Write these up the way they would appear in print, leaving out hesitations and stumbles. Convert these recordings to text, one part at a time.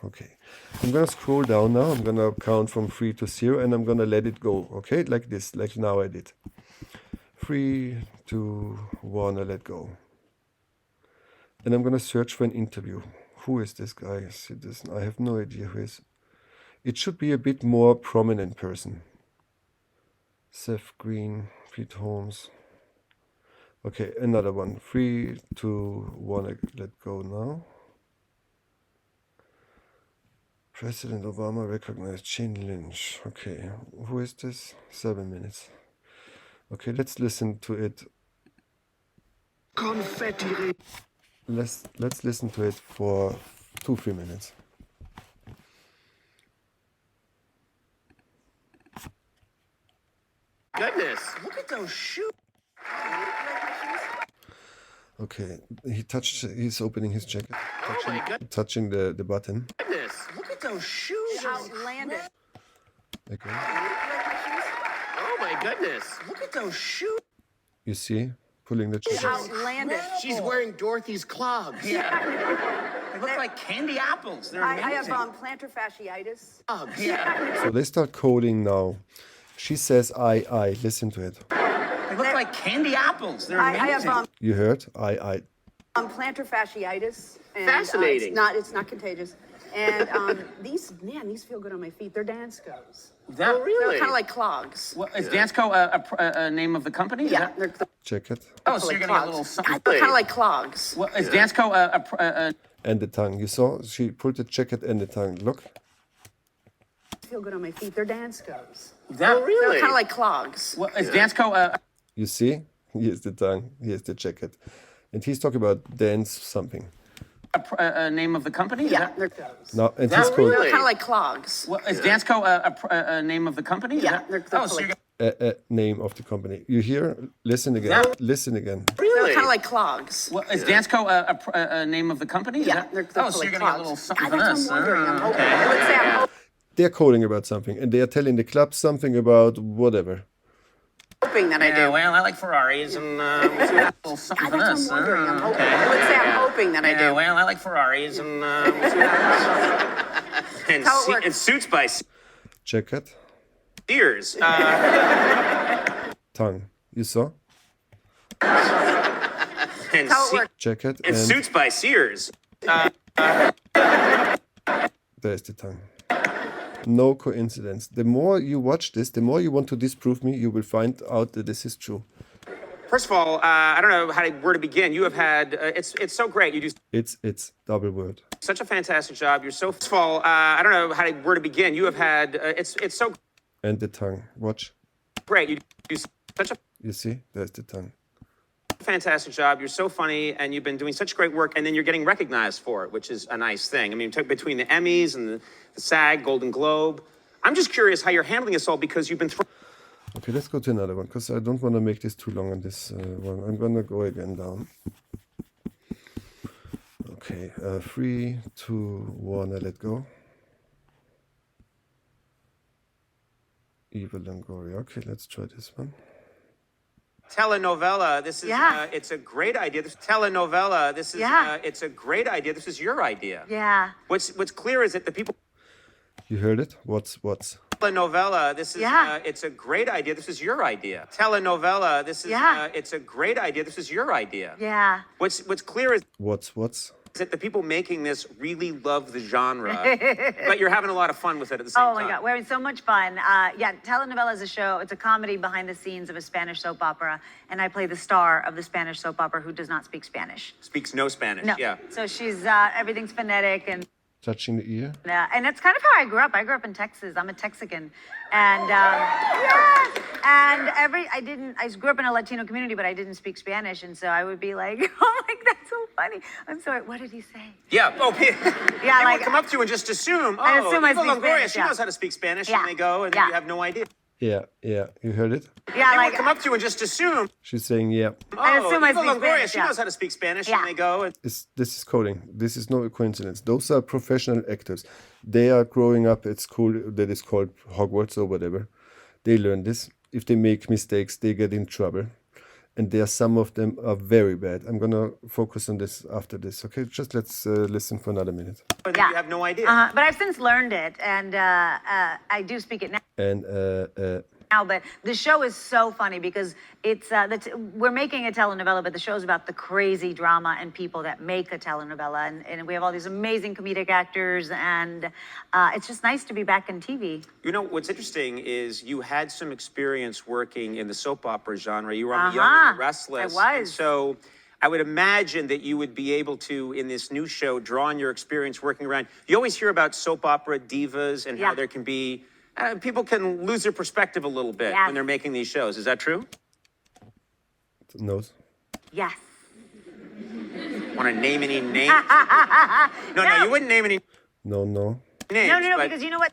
Okay. I'm gonna scroll down now. I'm gonna count from 3 to 0 and I'm gonna let it go. Okay, like this, like now I did. 3, 2, 1, I let go. And I'm gonna search for an interview. Who is this guy? Citizen. I have no idea who is. It should be a bit more prominent person. Seth Green, Pete Holmes. Okay, another one. 3, 2, 1, I let go now. President Obama recognized Jane Lynch. Okay, who is this? 7 minutes. Okay, let's listen to it. Confetti. Let's listen to it for 2-3 minutes. Goodness, look at those shoes. Okay, he's opening his jacket, Oh my touching the button. goodness, look at those shoes. Outlandish. Okay, Oh my goodness, look at those shoes. you see, pulling the jacket. Outlandish. She's wearing Dorothy's clogs. They look like candy apples. They're I amazing. have plantar fasciitis. Clogs. So they start coding now. She says I. Listen to it. They look like candy apples. They're I amazing. have You heard? I. plantar fasciitis. And, Fascinating. It's not contagious. And these feel good on my feet. They're Dansko's. That, Really? They're kind of like clogs. What, is Dansko a name of the company? Is Yeah, that- they're Jacket Oh, so like you're gonna get a clogs. little something. They're kind of like clogs. What, is Dansko a and the tongue. You saw? She pulled the jacket and the tongue. Look. Feel good on my feet. They're Dansko's. that, Really? They're kind of like clogs. What, is Dansko a You see? Here's the tongue. Here's the jacket. And he's talking about dance something. name of the company? Is Yeah, that- they're those. No, and That he's called They're kind of like clogs. What, is Dansko a name of the company? Is Yeah, that- they're Oh, so like, you're a name of the company. You hear? Listen again. That- Listen again. they're Really? kind of like clogs. What, is Dansko a name of the company? Is Yeah, that- they're Oh, so like you're gonna get a clogs. little something I for that's this. what I'm wondering. I'm hoping. okay. I would say I'm They're coding about something and they are telling the club something about whatever. hoping that I Yeah, do. well, I like Ferraris and we'll see a little something I for that's this. what I'm wondering. I'm hoping. okay. I would say I'm hoping that I Yeah, do. well, I like Ferraris and we'll see and, How it works. and suits by Jacket, Sears. tongue. You saw? And, How it works. Jacket and and suits by Sears. there's the tongue. No coincidence. The more you watch this, the more you want to disprove me, you will find out that this is true. First of all, I don't know where to begin. You have had it's so great. You do It's double word. such a fantastic job. You're so. First of all, I don't know where to begin. You have had it's so And the tongue. Watch. great. You do such a You see? There's the tongue. fantastic job. You're so funny, and you've been doing such great work, and then you're getting recognized for it, which is a nice thing. I mean, between the Emmys and the SAG, Golden Globe, I'm just curious how you're handling this all because you've been. Okay, let's go to another one because I don't want to make this too long on this one. I'm gonna go again down. Okay, 3, 2, 1, I let go. Eva Longoria. Okay, let's try this one. Telenovela. This is Yeah. it's a great idea. This telenovela. This is Yeah. it's a great idea. This is your idea. Yeah. What's clear is that the people You heard it? What's? telenovela. This is Yeah. it's a great idea. This is your idea. Telenovela. This is Yeah. it's a great idea. This is your idea. Yeah. What's clear is What's? that the people making this really love the genre, but you're having a lot of fun with it at the same Oh time. my God, we're having so much fun. Yeah, telenovela is a show. It's a comedy behind the scenes of a Spanish soap opera, and I play the star of the Spanish soap opera who does not speak Spanish. Speaks no Spanish. No. Yeah. So she's everything's phonetic Touching the ear? and that's kind of how I grew up. I grew up in Texas. I'm a Texican, and yes, and I grew up in a Latino community, but I didn't speak Spanish, and so I would be like, oh my, that's so funny. I'm sorry. What did he say? Yeah. Oh, Yeah, they like- would come up to you and just assume, I oh, assume I Eva speak Longoria, Spanish, she yeah. knows how to speak Spanish, Yeah. and they go, and Yeah. you have no idea. Yeah, you heard it? Yeah, They like would come up to you and just assume, She's saying, yeah. I oh, assume I Eva speak Longoria, Spanish, she yeah. knows how to speak Spanish, Yeah. and they go, and This is coding. This is no coincidence. Those are professional actors. They are growing up at school that is called Hogwarts or whatever. They learn this. If they make mistakes, they get in trouble. and some of them are very bad. I'm gonna focus on this after this. Okay, just let's listen for another minute. But Yeah. you have no idea. But I've since learned it, and I do speak it now. And But the show is so funny because it's we're making a telenovela, but the show's about the crazy drama and people that make a telenovela, and we have all these amazing comedic actors, and it's just nice to be back in TV. You know, what's interesting is you had some experience working in the soap opera genre. You were on The Young and the Restless. I was. And so I would imagine that you would be able to, in this new show, draw on your experience working around. You always hear about soap opera divas and how there can be, people can lose their perspective a little bit when they're making these shows. Is that true? nose. Yes. Want to name any names? No, you wouldn't name any No. names. No, but because you know what?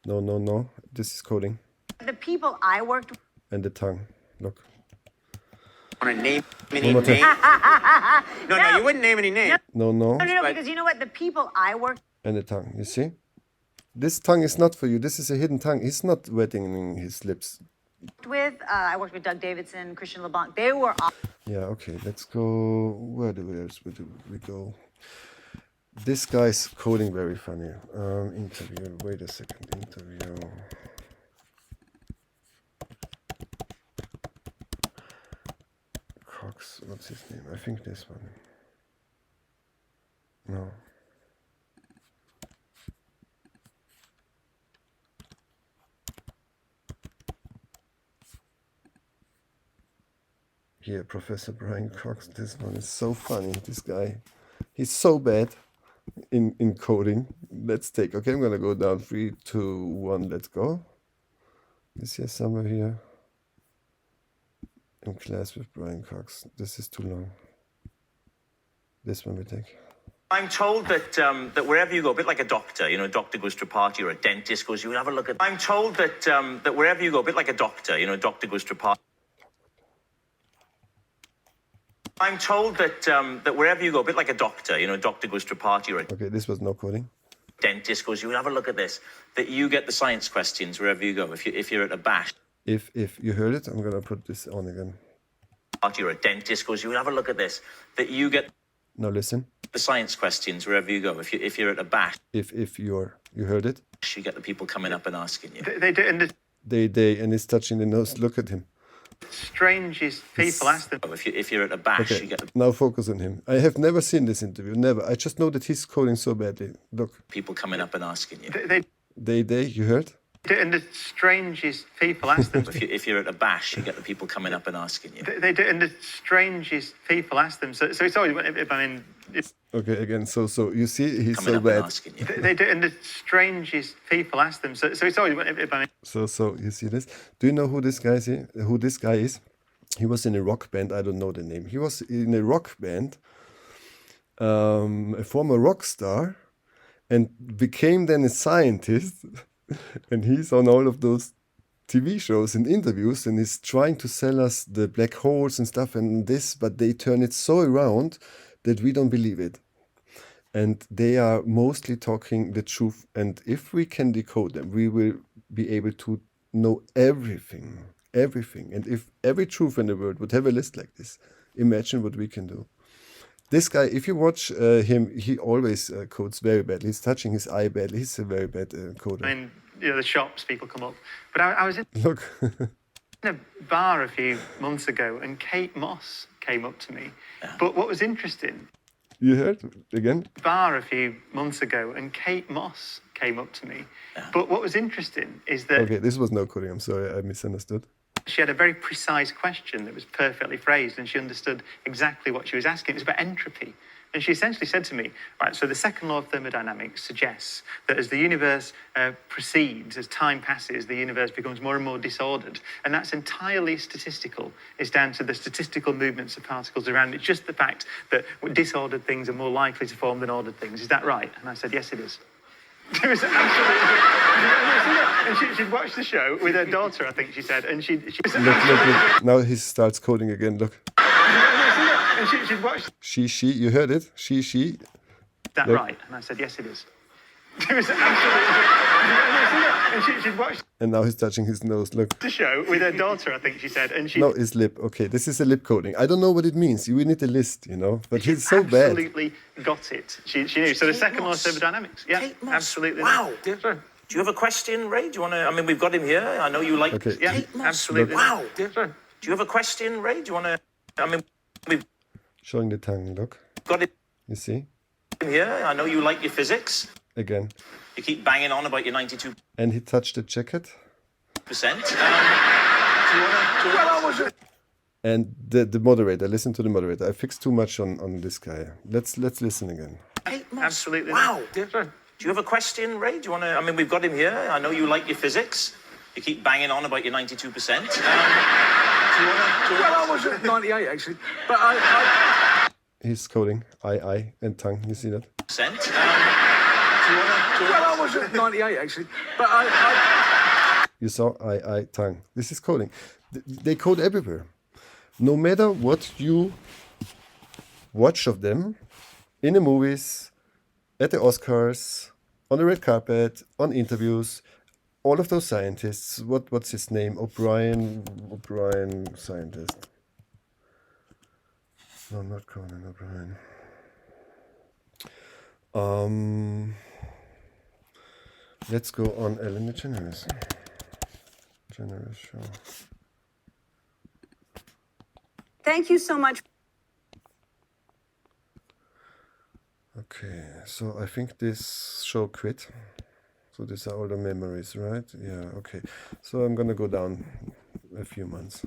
No. This is coding. The people I worked with. And the tongue. Look. Want to name any One more names? time. No, you wouldn't name any names. No. No, but- because you know what? The people I worked And the tongue. You see? This tongue is not for you. This is a hidden tongue. He's not wetting his lips. with, I worked with Doug Davidson, Christian LeBlanc. They were all. Yeah, okay. Let's go. Where do we go? This guy's coding very funny. Interview. Wait a second. Interview. Cox. What's his name? I think this one. No. Here, Professor Brian Cox. This one is so funny. This guy, he's so bad in coding. Let's take. Okay, I'm gonna go down. 3, 2, 1. Let's go. Is here somewhere here? In class with Brian Cox. This is too long. This one we take. I'm told that that wherever you go, a bit like a doctor, you know, a doctor goes to a party or a dentist goes, you have a look at. I'm told that that wherever you go, a bit like a doctor, you know, a doctor goes to a party. I'm told that that wherever you go, a bit like a doctor, you know, a doctor goes to a party or a Okay, this was no coding. dentist goes, you have a look at this, that you get the science questions wherever you go. If you're at a bash If you heard it, I'm gonna put this on again. party or a dentist goes, you have a look at this, that you get Now listen. the science questions wherever you go. If you're at a bash, If you heard it, you get the people coming up and asking you. They do, and the they and he's touching the nose. Look at him. strangest people ask them. If you're at a bash, Okay, you get the now focus on him. I have never seen this interview. Never. I just know that he's coding so badly. Look. people coming up and asking you. They You heard? do, and the strangest people ask them. If you're at a bash, you get the people coming up and asking you. They do, and the strangest people ask them. So it's always. I mean, it's, Okay, again. So you see, he's Coming so up and bad. asking you. they do, and the strangest people ask them. So it's always. I mean, So you see this? Do you know who this guy is? Who this guy is? He was in a rock band. I don't know the name. He was in a rock band. A former rock star, and became then a scientist. And he's on all of those TV shows and interviews, and he's trying to sell us the black holes and stuff and this, but they turn it so around that we don't believe it. And they are mostly talking the truth. And if we can decode them, we will be able to know everything. And if every truth in the world would have a list like this, imagine what we can do. This guy, if you watch him, he always codes very badly. He's touching his eye badly. He's a very bad coder. I mean, you know, the shops people come up. But I was in Look. a bar a few months ago, and Kate Moss came up to me. But what was interesting, You heard? Again? bar a few months ago, and Kate Moss came up to me. But what was interesting is that Okay, this was no coding. I'm sorry, I misunderstood. she had a very precise question that was perfectly phrased, and she understood exactly what she was asking. It was about entropy. And she essentially said to me, right, so the second law of thermodynamics suggests that as the universe proceeds, as time passes, the universe becomes more and more disordered. And that's entirely statistical. It's down to the statistical movements of particles around. It's just the fact that disordered things are more likely to form than ordered things. Is that right? And I said, yes, it is. It was absolutely... And she'd watched the show with her daughter, I think she said, and she was Look. Now he starts coding again. Look. and she'd watched She, you heard it? She. that Look. right? And I said, yes, it is. It was absolutely. And she'd watched And now he's touching his nose. Look. the show with her daughter, I think she said, and she No, his lip. Okay, this is a lip coding. I don't know what it means. We need a list, you know. But he's so bad. absolutely got it. She knew. So the second law of thermodynamics. Yeah, Kate Moss. absolutely. Wow. Yeah, sorry. Do you have a question, Ray? Do you want to? I mean, we've got him here. I know you like. Okay. Yeah, Kate Moss. absolutely. Wow. Yeah, sorry. Do you have a question, Ray? Do you want to? I mean, we've Showing the tongue. Look. got him You see? here. I know you like your physics. Again. You keep banging on about your 92%. And he touched the jacket. Do you want to? And the moderator. Listen to the moderator. I fixed too much on this guy. Let's listen again. Kate Moss. Absolutely. Wow. Yeah, sorry. Do you have a question, Ray? Do you want to? I mean, we've got him here. I know you like your physics. You keep banging on about your 92%. Do you want to? Well, I was at 98 actually, but I He's coding. I, and tongue. You see that? well, I was at 98 actually, but I You saw I, tongue. This is coding. They code everywhere. No matter what you watch of them, in the movies, at the Oscars, on the red carpet, on interviews, all of those scientists, what's his name? O'Brien scientist. No, not Conan O'Brien. Let's go on Ellen DeGeneres. Generous show. Thank you so much. Okay, so I think this show quit. So these are all the memories, right? Yeah, okay. So I'm gonna go down a few months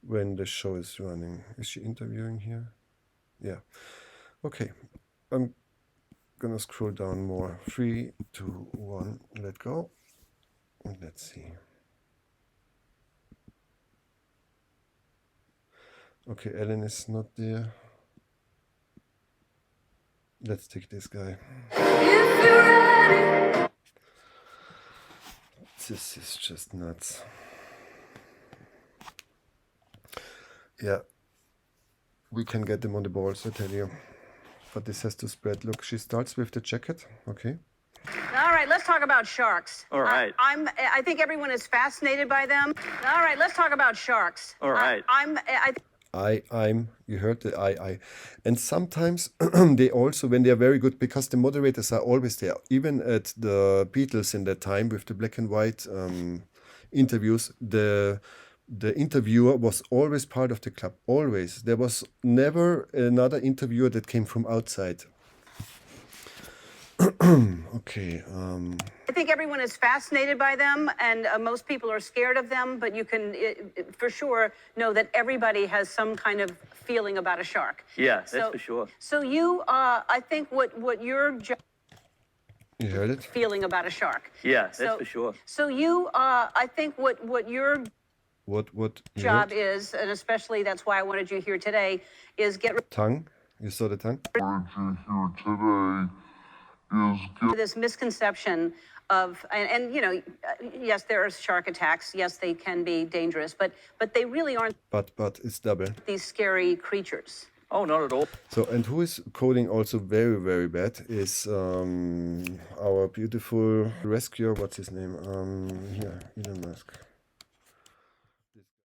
when the show is running. Is she interviewing here? Yeah. Okay. I'm gonna scroll down more. 3, 2, 1, let go. And let's see. Okay, Ellen is not there. Let's take this guy. This is just nuts. Yeah. We can get them on the balls, I tell you. But this has to spread. Look, she starts with the jacket. Okay. All right, let's talk about sharks. All right. I think everyone is fascinated by them. All right, let's talk about sharks. All right. I'm, you heard the I. And sometimes they also, when they are very good, because the moderators are always there, even at the Beatles in that time with the black and white interviews, the interviewer was always part of the club, always. There was never another interviewer that came from outside. Okay. I think everyone is fascinated by them, and most people are scared of them, but you can for sure know that everybody has some kind of feeling about a shark. Yeah, that's for sure. So you, I think what your You heard it? feeling about a shark. Yeah, that's for sure. So you, I think what your What you job heard? is, and especially that's why I wanted you here today, is get rid Tongue. You saw the tongue? of this misconception of, and you know, yes, there are shark attacks. Yes, they can be dangerous, but they really aren't But it's double. these scary creatures. Oh, not at all. So, and who is coding also very, very bad is our beautiful rescuer. What's his name? Here, Elon Musk.